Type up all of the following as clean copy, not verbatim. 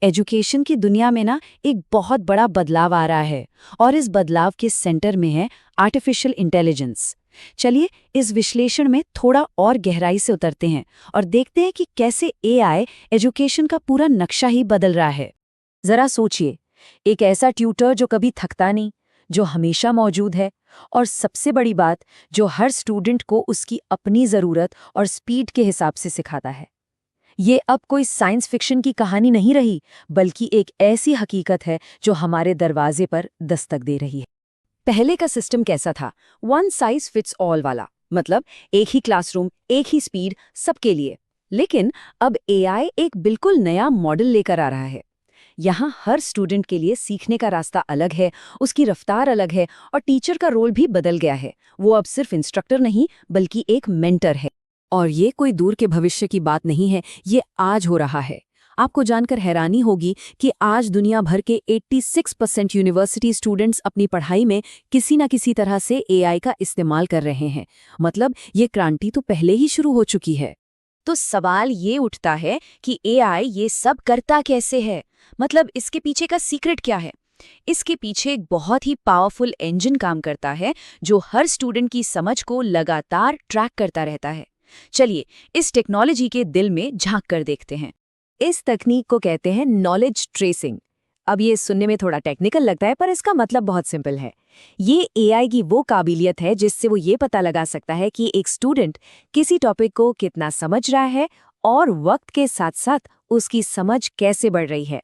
Education की दुनिया में ना एक बहुत बड़ा बदलाव आ रहा है और इस बदलाव के सेंटर में है आर्टिफिशियल इंटेलिजेंस। चलिए इस विश्लेषण में थोड़ा और गहराई से उतरते हैं और देखते हैं कि कैसे एआई एजुकेशन का पूरा नक्शा ही बदल रहा है। जरा सोचिए, एक ऐसा ट्यूटर जो कभी थकता नहीं, जो हमेशा मौजूद है और सबसे बड़ी बात, जो हर स्टूडेंट को उसकी अपनी ज़रूरत और स्पीड के हिसाब से सिखाता है। ये अब कोई साइंस फिक्शन की कहानी नहीं रही, बल्कि एक ऐसी हकीकत है जो हमारे दरवाजे पर दस्तक दे रही है। पहले का सिस्टम कैसा था? वन साइज फिट्स ऑल वाला, मतलब एक ही क्लासरूम, एक ही स्पीड सबके लिए। लेकिन अब एआई एक बिल्कुल नया मॉडल लेकर आ रहा है। यहाँ हर स्टूडेंट के लिए सीखने का रास्ता अलग है, उसकी रफ्तार अलग है और टीचर का रोल भी बदल गया है। वो अब सिर्फ इंस्ट्रक्टर नहीं, बल्कि एक मेंटर है। और ये कोई दूर के भविष्य की बात नहीं है, ये आज हो रहा है। आपको जानकर हैरानी होगी कि आज दुनिया भर के 86% यूनिवर्सिटी स्टूडेंट्स अपनी पढ़ाई में किसी न किसी तरह से एआई का इस्तेमाल कर रहे हैं। मतलब ये क्रांति तो पहले ही शुरू हो चुकी है। तो सवाल ये उठता है कि एआई ये सब करता कैसे है? मतलब इसके पीछे का सीक्रेट क्या है? इसके पीछे एक बहुत ही पावरफुल इंजन काम करता है, जो हर स्टूडेंट की समझ को लगातार ट्रैक करता रहता है। चलिए इस टेक्नोलॉजी के दिल में झांक कर देखते हैं। इस तकनीक को कहते हैं नॉलेज ट्रेसिंग। अब ये सुनने में थोड़ा टेक्निकल लगता है, पर इसका मतलब बहुत सिंपल है। ये एआई की वो काबिलियत है जिससे वो ये पता लगा सकता है कि एक स्टूडेंट किसी टॉपिक को कितना समझ रहा है और वक्त के साथ साथ उसकी समझ कैसे बढ़ रही है।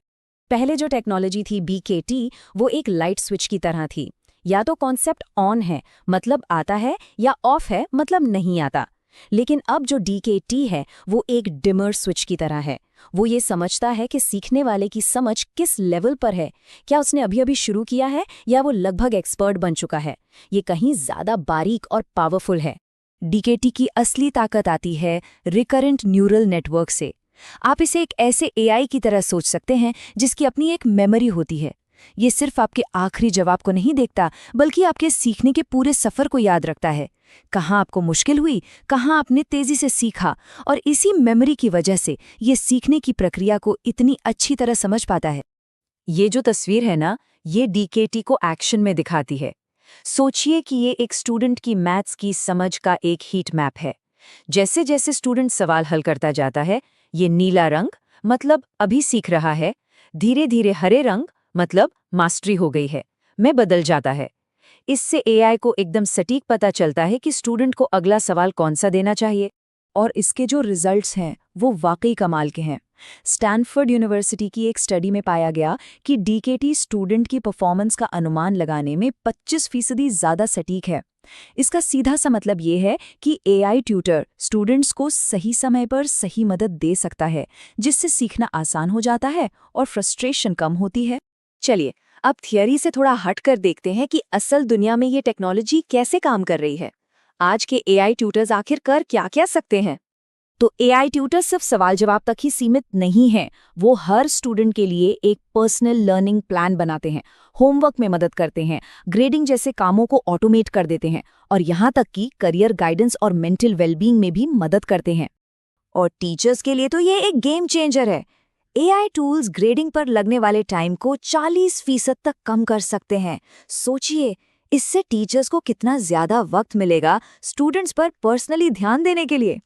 पहले जो टेक्नोलॉजी थी बीकेटी, वो एक लाइट स्विच की तरह थी। या तो कॉन्सेप्ट ऑन है मतलब आता है, या ऑफ है मतलब नहीं आता। लेकिन अब जो डीकेटी है वो एक डिमर स्विच की तरह है। वो ये समझता है कि सीखने वाले की समझ किस लेवल पर है, क्या उसने अभी अभी शुरू किया है या वो लगभग एक्सपर्ट बन चुका है। ये कहीं ज्यादा बारीक और पावरफुल है। डीकेटी की असली ताकत आती है रिकरेंट न्यूरल नेटवर्क से। आप इसे एक ऐसे एआई की तरह सोच सकते हैं जिसकी अपनी एक मेमोरी होती है। ये सिर्फ आपके आखिरी जवाब को नहीं देखता, बल्कि आपके सीखने के पूरे सफर को याद रखता है। कहाँ आपको मुश्किल हुई, कहाँ आपने तेजी से सीखा, और इसी मेमोरी की वजह से ये सीखने की प्रक्रिया को इतनी अच्छी तरह समझ पाता है। ये जो तस्वीर है ना, ये डीकेटी को एक्शन में दिखाती है। सोचिए कि ये एक स्टूडेंट की मैथ्स की समझ का एक हीट मैप है। जैसे जैसे स्टूडेंट सवाल हल करता जाता है, ये नीला रंग मतलब अभी सीख रहा है, धीरे धीरे हरे रंग मतलब मास्टरी हो गई है, में बदल जाता है। इससे एआई को एकदम सटीक पता चलता है कि स्टूडेंट को अगला सवाल कौन सा देना चाहिए। और इसके जो रिजल्ट्स हैं वो वाकई कमाल के हैं। स्टैनफोर्ड यूनिवर्सिटी की एक स्टडी में पाया गया कि डीकेटी स्टूडेंट की परफॉर्मेंस का अनुमान लगाने में 25% ज़्यादा सटीक है। इसका सीधा सा मतलब ये है कि एआई ट्यूटर स्टूडेंट्स को सही समय पर सही मदद दे सकता है, जिससे सीखना आसान हो जाता है और फ्रस्ट्रेशन कम होती है। चलिए अब थियरी से थोड़ा हटकर देखते हैं कि असल दुनिया में ये टेक्नोलॉजी कैसे काम कर रही है। आज के एआई ट्यूटर्स आखिर कर क्या क्या सकते हैं? तो एआई ट्यूटर सिर्फ सवाल जवाब तक ही सीमित नहीं हैं। वो हर स्टूडेंट के लिए एक पर्सनल लर्निंग प्लान बनाते हैं, होमवर्क में मदद करते हैं, ग्रेडिंग जैसे कामों को ऑटोमेट कर देते हैं, और यहाँ तक कि करियर गाइडेंस और मेंटल वेलबींग में भी मदद करते हैं। और टीचर्स के लिए तो ये एक गेम चेंजर है। एआई टूल्स ग्रेडिंग पर लगने वाले टाइम को 40% तक कम कर सकते हैं। सोचिए, इससे टीचर्स को कितना ज्यादा वक्त मिलेगा स्टूडेंट्स पर पर्सनली ध्यान देने के लिए।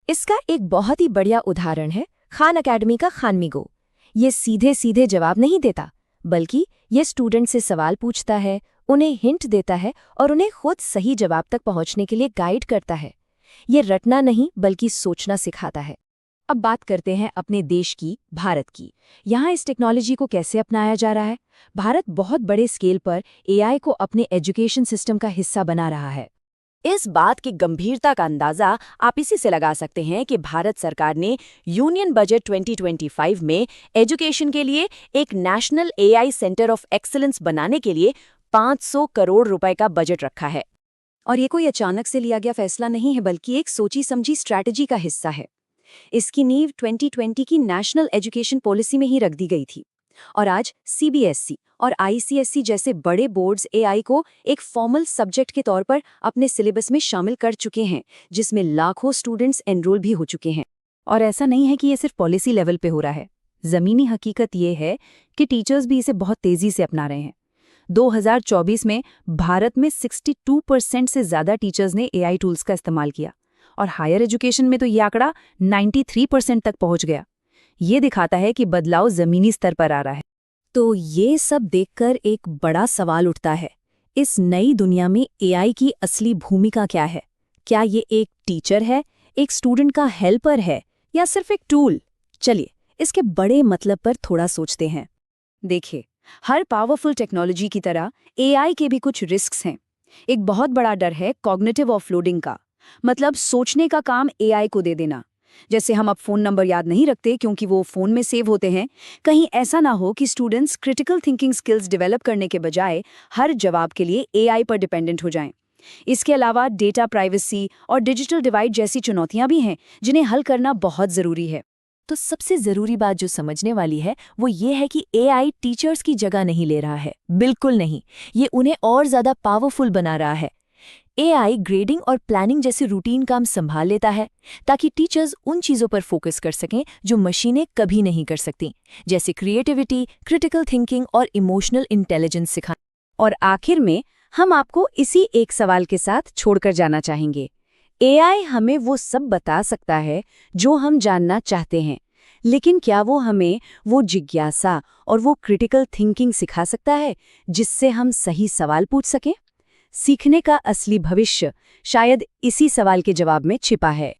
इसका एक बहुत ही बढ़िया उदाहरण है खान अकेडमी का खानमिगो। ये सीधे सीधे जवाब नहीं देता, बल्कि ये स्टूडेंट से सवाल पूछता है, उन्हें हिंट देता है और उन्हें खुद सही जवाब तक पहुंचने के लिए गाइड करता है। ये रटना नहीं बल्कि सोचना सिखाता है। अब बात करते हैं अपने देश की, भारत की। यहाँ इस टेक्नोलॉजी को कैसे अपनाया जा रहा है? भारत बहुत बड़े स्केल पर एआई को अपने एजुकेशन सिस्टम का हिस्सा बना रहा है। इस बात की गंभीरता का अंदाजा आप इसी से लगा सकते हैं कि भारत सरकार ने यूनियन बजट 2025 में एजुकेशन के लिए एक national AI centre of excellence बनाने के लिए 500 करोड़ रुपए का बजट रखा है। और ये कोई अचानक से लिया गया फैसला नहीं है, बल्कि एक सोची समझी स्ट्रैटेजी का हिस्सा है। इसकी नींव 2020 की नेशनल एजुकेशन पॉलिसी में ही रख दी गई थी। और आज सीबीएसई और आईसीएसई जैसे बड़े बोर्ड्स एआई को एक फॉर्मल सब्जेक्ट के तौर पर अपने सिलेबस में शामिल कर चुके हैं, जिसमें लाखों स्टूडेंट्स एनरोल भी हो चुके हैं। और ऐसा नहीं है कि ये सिर्फ पॉलिसी लेवल पे हो रहा है। ज़मीनी हकीकत ये है कि टीचर्स भी इसे बहुत तेज़ी से अपना रहे हैं। 2024 में भारत में 62% से ज़्यादा टीचर्स ने एआई टूल्स का इस्तेमाल किया और हायर एजुकेशन में तो ये आंकड़ा 93% तक पहुंच गया। ये दिखाता है कि बदलाव ज़मीनी स्तर पर आ रहा है। तो ये सब देखकर एक बड़ा सवाल उठता है, इस नई दुनिया में एआई की असली भूमिका क्या है? क्या ये एक टीचर है, एक स्टूडेंट का हेल्पर है, या सिर्फ एक टूल? चलिए इसके बड़े मतलब पर थोड़ा सोचते हैं। देखिए, हर पावरफुल टेक्नोलॉजी की तरह एआई के भी कुछ रिस्क्स हैं। एक बहुत बड़ा डर है कॉग्निटिव ऑफलोडिंग का, मतलब सोचने का काम एआई को दे देना। जैसे हम अब फोन नंबर याद नहीं रखते क्योंकि वो फोन में सेव होते हैं, कहीं ऐसा ना हो कि students critical thinking skills develop करने के बजाय हर जवाब के लिए एआई पर डिपेंडेंट हो जाएं। इसके अलावा डेटा प्राइवेसी और डिजिटल डिवाइड जैसी चुनौतियां भी हैं जिन्हें हल करना बहुत ज़रूरी है। तो सबसे ज़रूरी बात जो समझने वाली है वो ये है कि एआई टीचर्स की जगह नहीं ले रहा है, बिल्कुल नहीं। ये उन्हें और ज़्यादा पावरफुल बना रहा है। एआई ग्रेडिंग और प्लानिंग जैसे रूटीन काम संभाल लेता है ताकि टीचर्स उन चीज़ों पर फोकस कर सकें जो मशीनें कभी नहीं कर सकती, जैसे क्रिएटिविटी, क्रिटिकल थिंकिंग और इमोशनल इंटेलिजेंस सिखाना। और आखिर में हम आपको इसी एक सवाल के साथ छोड़कर जाना चाहेंगे। एआई हमें वो सब बता सकता है जो हम जानना चाहते हैं, लेकिन क्या वो हमें वो जिज्ञासा और वो क्रिटिकल थिंकिंग सिखा सकता है जिससे हम सही सवाल पूछ सकें? सीखने का असली भविष्य शायद इसी सवाल के जवाब में छिपा है।